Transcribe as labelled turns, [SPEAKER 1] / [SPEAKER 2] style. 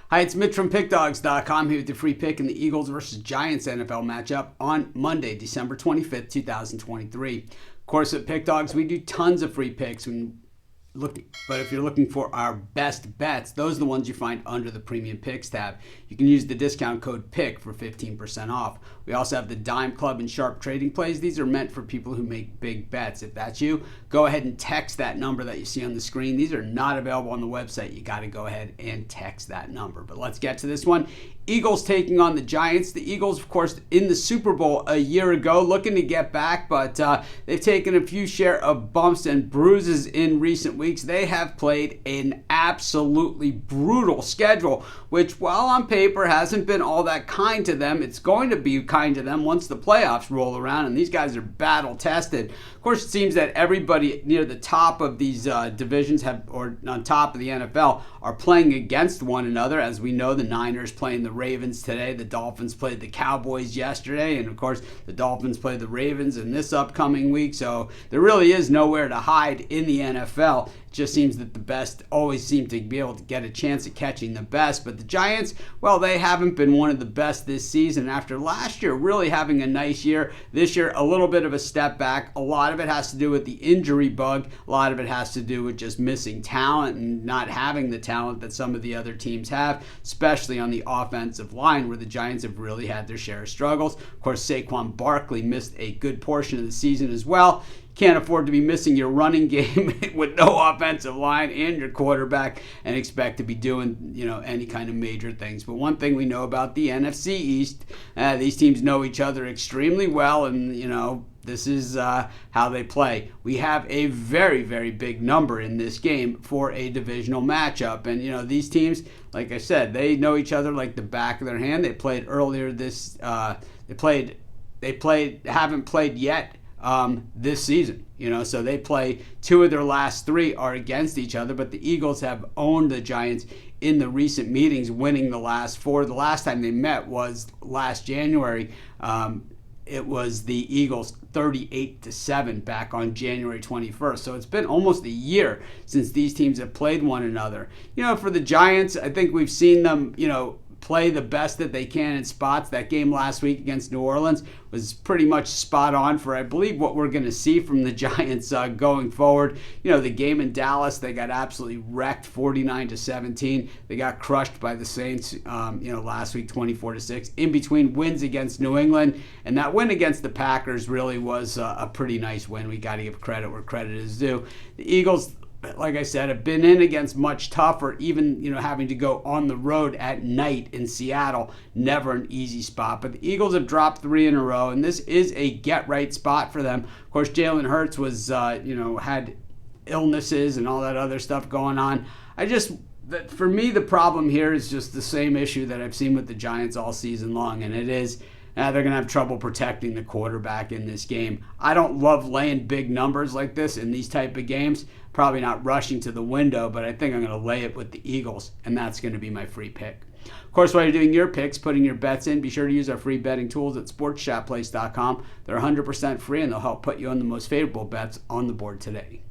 [SPEAKER 1] Hi, it's Mitch from Pickdawgz.com here with the free pick in the Eagles versus Giants NFL matchup on Monday, December 25th, 2023. Of course, at Pickdawgz, we do tons of free picks. But if you're looking for our best bets, those are the ones you find under the Premium Picks tab. You can use the discount code PICK for 15% off. We also have the Dime Club and Sharp Trading Plays. These are meant for people who make big bets. If that's you, go ahead and text that number that you see on the screen. These are not available on the website. You got to go ahead and text that number. But let's get to this one. Eagles taking on the Giants. The Eagles, of course, in the Super Bowl a year ago, looking to get back, but they've taken a few share of bumps and bruises in recent weeks. They have played an absolutely brutal schedule, which, while on paper hasn't been all that kind to them, it's going to be kind to them once the playoffs roll around, and these guys are battle tested. Of course, it seems that everybody near the top of these divisions or on top of the NFL are playing against one another. As we know, the Niners playing the Ravens today, the Dolphins played the Cowboys yesterday, and of course the Dolphins play the Ravens in this upcoming week, so there really is nowhere to hide in the NFL. It just seems that the best always seem to be able to get a chance at catching the best, but the Giants, well, they haven't been one of the best this season. After last year really having a nice year, this year a little bit of a step back. A lot of it has to do with the injury bug. A lot of it has to do with just missing talent and not having the talent that some of the other teams have, especially on the offensive line, where the Giants have really had their share of struggles. Of course, Saquon Barkley missed a good portion of the season as well. Can't afford to be missing your running game with no offensive line and your quarterback and expect to be doing, any kind of major things. But one thing we know about the NFC East, these teams know each other extremely well, and, this is how they play. We have a very, very big number in this game for a divisional matchup. And, these teams, like I said, they know each other like the back of their hand. They played earlier haven't played yet this season, so they play two of their last three are against each other, but the Eagles have owned the Giants in the recent meetings, winning the last four. The last time they met was last January. It was the Eagles 38-7 back on January 21st. So it's been almost a year since these teams have played one another. For the Giants, I think we've seen them, play the best that they can in spots. That game last week against New Orleans was pretty much spot on for, I believe, what we're going to see from the Giants going forward. The game in Dallas, they got absolutely wrecked, 49-17. They got crushed by the Saints, last week, 24-6. In between wins against New England, and that win against the Packers really was a pretty nice win. We got to give credit where credit is due. The Eagles, like I said, have been in against much tougher, even, having to go on the road at night in Seattle. Never an easy spot. But the Eagles have dropped 3 in a row, and this is a get-right spot for them. Of course, Jalen Hurts was, had illnesses and all that other stuff going on. For me, the problem here is just the same issue that I've seen with the Giants all season long, and it is they're going to have trouble protecting the quarterback in this game. I don't love laying big numbers like this in these type of games. Probably not rushing to the window, but I think I'm going to lay it with the Eagles, and that's going to be my free pick. Of course, while you're doing your picks, putting your bets in, be sure to use our free betting tools at sportschatplace.com. They're 100% free, and they'll help put you on the most favorable bets on the board today.